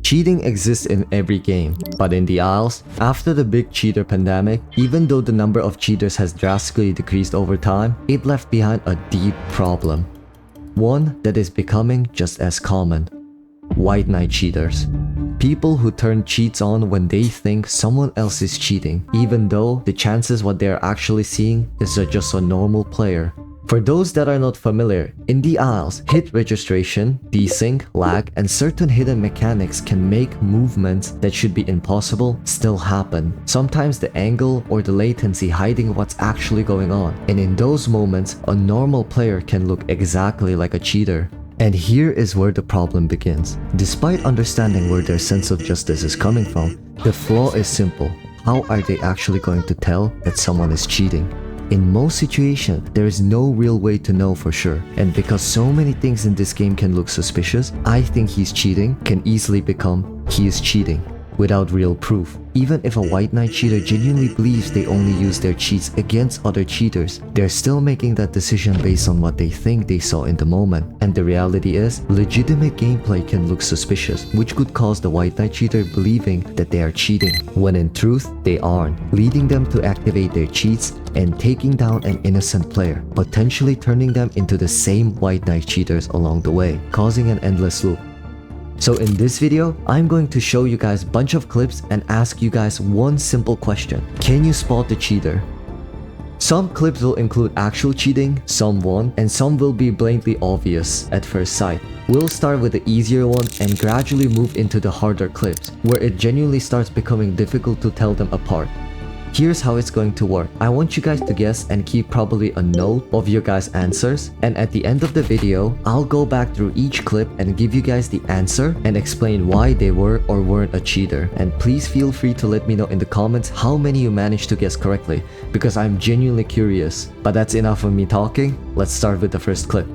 Cheating exists in every game, but in the Isles, after the big cheater pandemic, even though the number of cheaters has drastically decreased over time, it left behind a deep problem. One that is becoming just as common. White knight cheaters. People who turn cheats on when they think someone else is cheating, even though the chances what they are actually seeing is just a normal player. For those that are not familiar, in the Isles, hit registration, desync, lag, and certain hidden mechanics can make movements that should be impossible still happen. Sometimes the angle or the latency hiding what's actually going on, and in those moments, a normal player can look exactly like a cheater. And here is where the problem begins. Despite understanding where their sense of justice is coming from, the flaw is simple. How are they actually going to tell that someone is cheating? In most situations, there is no real way to know for sure, and because so many things in this game can look suspicious, I think he's cheating can easily become he is cheating without real proof. Even if a white knight cheater genuinely believes they only use their cheats against other cheaters, they're still making that decision based on what they think they saw in the moment. And the reality is, legitimate gameplay can look suspicious, which could cause the white knight cheater believing that they are cheating, when in truth, they aren't, leading them to activate their cheats and taking down an innocent player, potentially turning them into the same white knight cheaters along the way, causing an endless loop. So in this video, I'm going to show you guys a bunch of clips and ask you guys one simple question. Can you spot the cheater? Some clips will include actual cheating, some won't, and some will be blatantly obvious at first sight. We'll start with the easier one and gradually move into the harder clips, where it genuinely starts becoming difficult to tell them apart. Here's how it's going to work. I want you guys to guess and keep probably a note of your guys' answers, and at the end of the video, I'll go back through each clip and give you guys the answer and explain why they were or weren't a cheater. And please feel free to let me know in the comments how many you managed to guess correctly, because I'm genuinely curious. But that's enough of me talking. Let's start with the first clip.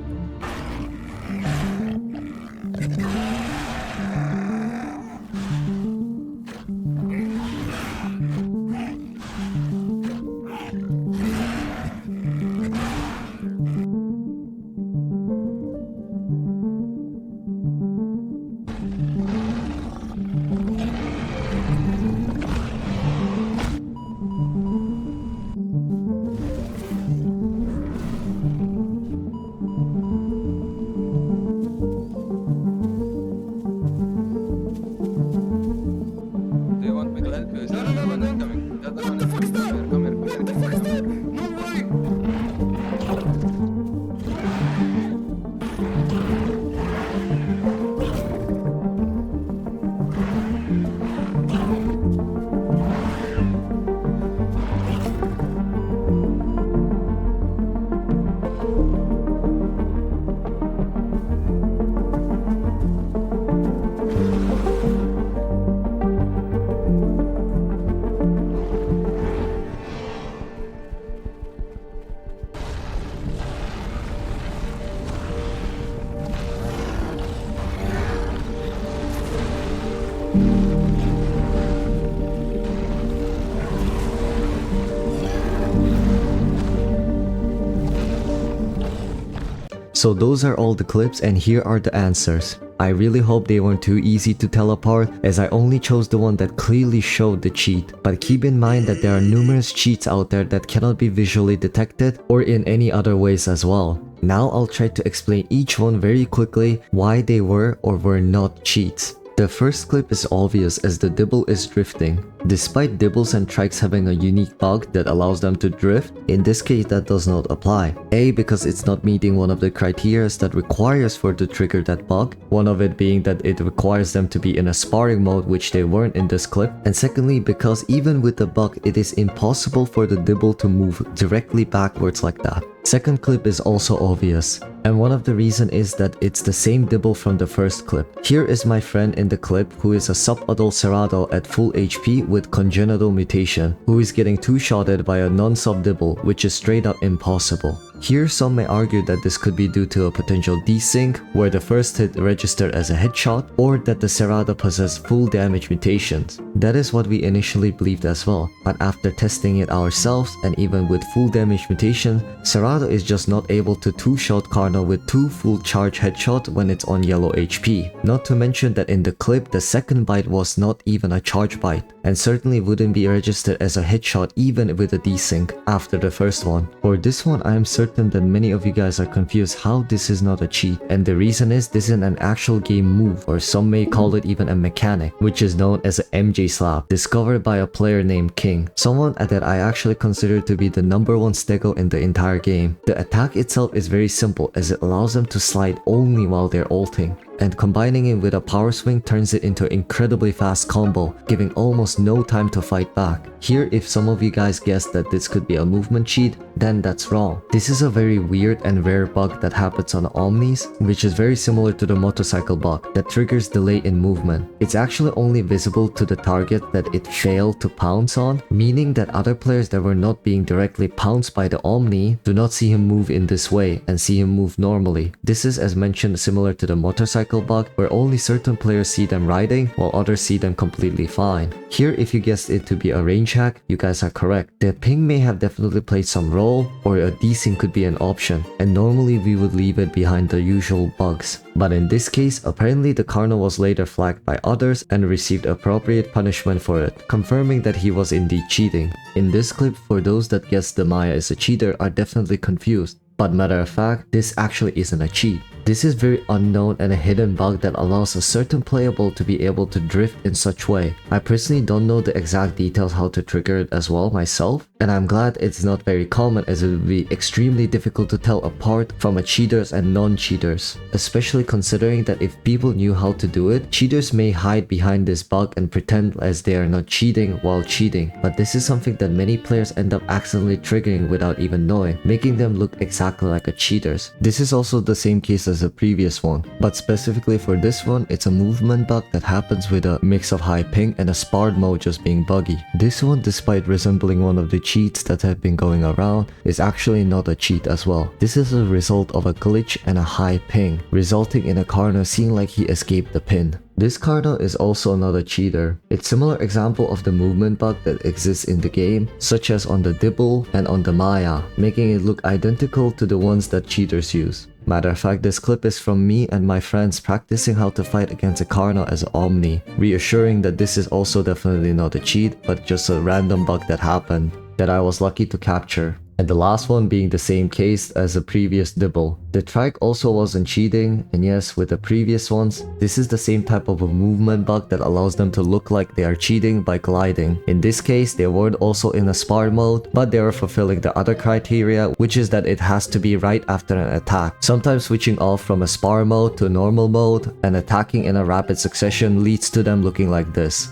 So those are all the clips, and here are the answers. I really hope they weren't too easy to tell apart, as I only chose the one that clearly showed the cheat. But keep in mind that there are numerous cheats out there that cannot be visually detected or in any other ways as well. Now I'll try to explain each one very quickly why they were or were not cheats. The first clip is obvious, as the dibble is drifting. Despite dibbles and trikes having a unique bug that allows them to drift, in this case that does not apply. A, because it's not meeting one of the criteria that requires for to trigger that bug, one of it being that it requires them to be in a sparring mode, which they weren't in this clip, and secondly because even with the bug it is impossible for the dibble to move directly backwards like that. Second clip is also obvious, and one of the reason is that it's the same dibble from the first clip. Here is my friend in the clip who is a sub-adult Cerrado at full HP with congenital mutation, who is getting two-shotted by a non-sub dibble, which is straight up impossible. Here, some may argue that this could be due to a potential desync, where the first hit registered as a headshot, or that the Serrado possessed full damage mutations. That is what we initially believed as well, but after testing it ourselves, and even with full damage mutation, Serrado is just not able to two-shot Karna with 2 full charge headshots when it's on yellow HP. Not to mention that in the clip, the second bite was not even a charge bite, and certainly wouldn't be registered as a headshot even with a desync after the first one. For this one, I am certain that many of you guys are confused how this is not a cheat, and the reason is this is an actual game move, or some may call it even a mechanic, which is known as a MJ slap, discovered by a player named King, someone that I actually consider to be the #1 stego in the entire game. The attack itself is very simple, as it allows them to slide only while they're ulting, and combining it with a power swing turns it into an incredibly fast combo, giving almost no time to fight back. Here, if some of you guys guessed that this could be a movement cheat, then that's wrong. This is a very weird and rare bug that happens on Omnis, which is very similar to the motorcycle bug that triggers delay in movement. It's actually only visible to the target that it failed to pounce on, meaning that other players that were not being directly pounced by the Omni do not see him move in this way and see him move normally. This is, as mentioned, similar to the motorcycle bug, where only certain players see them riding while others see them completely fine. Here, if you guessed it to be a range hack, you guys are correct. The ping may have definitely played some role, or a desync could be an option, and normally we would leave it behind the usual bugs. But in this case, apparently the Karna was later flagged by others and received appropriate punishment for it, confirming that he was indeed cheating. In this clip, for those that guessed the Maya is a cheater are definitely confused. But matter of fact, this actually isn't a cheat. This is very unknown and a hidden bug that allows a certain playable to be able to drift in such way. I personally don't know the exact details how to trigger it as well myself, and I'm glad it's not very common, as it would be extremely difficult to tell apart from a cheaters and non-cheaters. Especially considering that if people knew how to do it, cheaters may hide behind this bug and pretend as they are not cheating while cheating. But this is something that many players end up accidentally triggering without even knowing, making them look exactly like a cheaters. This is also the same case as the previous one, but specifically for this one, it's a movement bug that happens with a mix of high ping and a sparred mode just being buggy. This one, despite resembling one of the cheats that have been going around, is actually not a cheat as well. This is a result of a glitch and a high ping, resulting in a Karna seeing like he escaped the pin. This Karna is also not a cheater. It's similar example of the movement bug that exists in the game, such as on the Dibble and on the Maya, making it look identical to the ones that cheaters use. Matter of fact, this clip is from me and my friends practicing how to fight against a Karna as an Omni, reassuring that this is also definitely not a cheat, but just a random bug that happened, that I was lucky to capture. And the last one being the same case as the previous Dibble. The trike also wasn't cheating, and yes, with the previous ones, this is the same type of a movement bug that allows them to look like they are cheating by gliding. In this case, they weren't also in a spar mode, but they were fulfilling the other criteria, which is that it has to be right after an attack. Sometimes switching off from a spar mode to normal mode and attacking in a rapid succession leads to them looking like this.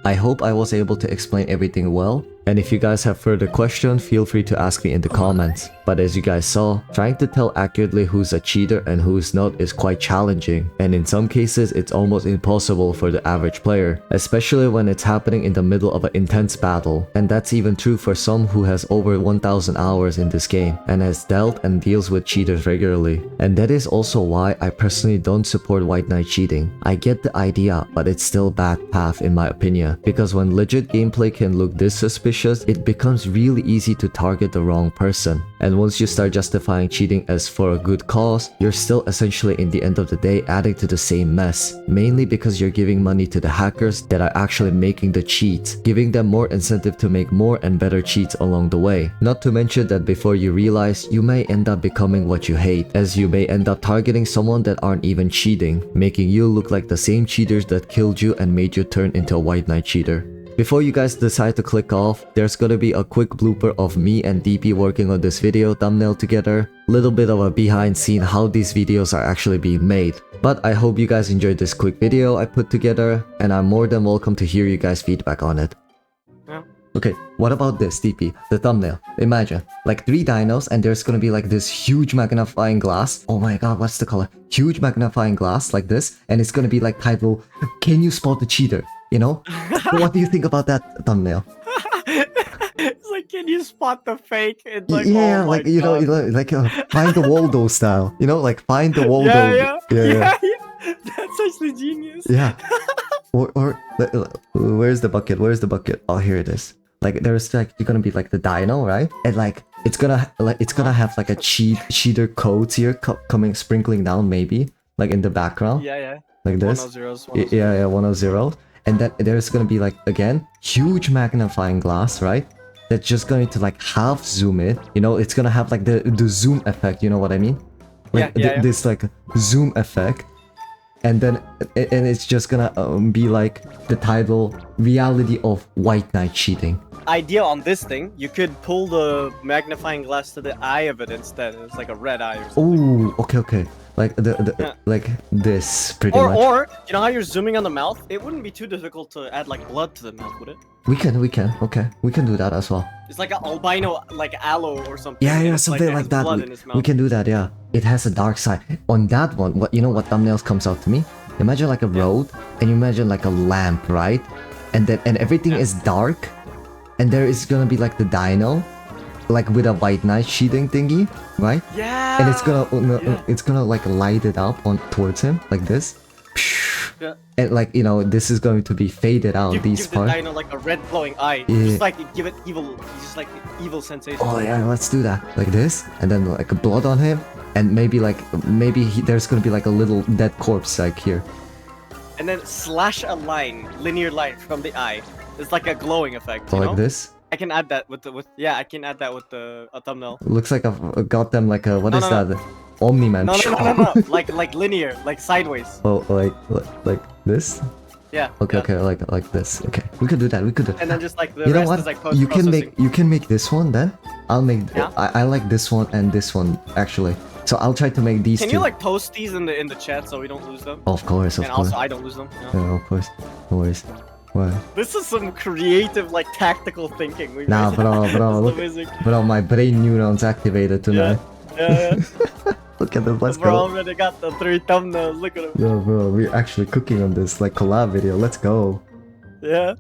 I hope I was able to explain everything well, and if you guys have further questions, feel free to ask me in the comments. But as you guys saw, trying to tell accurately who's a cheater and who's not is quite challenging, and in some cases it's almost impossible for the average player, especially when it's happening in the middle of an intense battle. And that's even true for some who has over 1000 hours in this game and has dealt and deals with cheaters regularly. And that is also why I personally don't support White Knight cheating. I get the idea, but it's still bad path in my opinion, because when legit gameplay can look this suspicious, it becomes really easy to target the wrong person. And once you start justifying cheating as for a good cause, you're still essentially in the end of the day adding to the same mess, mainly because you're giving money to the hackers that are actually making the cheats, giving them more incentive to make more and better cheats along the way. Not to mention that before you realize, you may end up becoming what you hate, as you may end up targeting someone that aren't even cheating, making you look like the same cheaters that killed you and made you turn into a White Knight cheater. Before you guys decide to click off, there's gonna be a quick blooper of me and DP working on this video thumbnail together. Little bit of a behind scene how these videos are actually being made. But I hope you guys enjoyed this quick video I put together, and I'm more than welcome to hear you guys' feedback on it. Okay, what about this, DP? The thumbnail. Imagine, like 3 dinos and there's gonna be like this huge magnifying glass. Oh my god, what's the color? Huge magnifying glass like this, and it's gonna be like titled, "Can you spot the cheater?" You know? What do you think about that thumbnail? It's like, can Can you spot the fake? It's like, Yeah, oh like my God. like find the Waldo style. Like find the Waldo. Yeah. Yeah. That's actually genius. Yeah. Where's the bucket? Where's the bucket? Oh, here it is. Like there's like you're gonna be like the dino, right? And like it's gonna have like a cheater codes here coming sprinkling down maybe like in the background. Yeah. Like this. 100s. Yeah, 100. And then there's gonna be like again huge magnifying glass, right? That's just going to like half zoom it. It's gonna have like the zoom effect. You know what I mean? Like Yeah. this like zoom effect. And then it's just gonna be like the title reality of White Knight cheating. Idea on this thing, you could pull the magnifying glass to the eye of it instead. It's like a red eye or something. Oh, okay. Like like this pretty much. Or you know how you're zooming on the mouth? It wouldn't be too difficult to add like blood to the mouth, would it? We can. Okay, we can do that as well. It's like an albino like aloe or something. Yeah, and it's something like that. We can do that. Yeah, it has a dark side. On that one, what thumbnails comes out to me? Imagine like a road, and you imagine like a lamp, right? And everything is dark, and there is gonna be like the dino, like with a White Knight cheating thingy, right? Yeah. And it's gonna like light it up towards him like this. Yeah. And like this is going to be faded out. Give These the parts. dino like a red glowing eye. Yeah. Just like give it evil, just like evil sensation. Oh yeah, let's do that. Like this, and then like a blood on him, and maybe there's gonna be like a little dead corpse like here. And then slash a linear line from the eye. It's like a glowing effect. You know? This. I can add that with I can add that with a thumbnail. Looks like I've got them like a what is that? Omni-Man. No. like linear, like sideways. Oh, like this? Yeah. Okay, like this. Okay, we could do that. And then just like the you know rest what? is like You post-processing. can make this one then. I'll make. Yeah? I like this one and this one actually. So I'll try to make these Can two. you like post these in the chat so we don't lose them? Of course. And also I don't lose them. You know? Yeah, of course. No worries. What? This is some creative like tactical thinking. Nah, bro, look, amazing. bro, my brain neurons activated tonight. Yeah. Look at this. Let's Bro, go. already got the 3 thumbnails. Look at them. Yo, bro, we're actually cooking on this like collab video. Let's go. Yeah.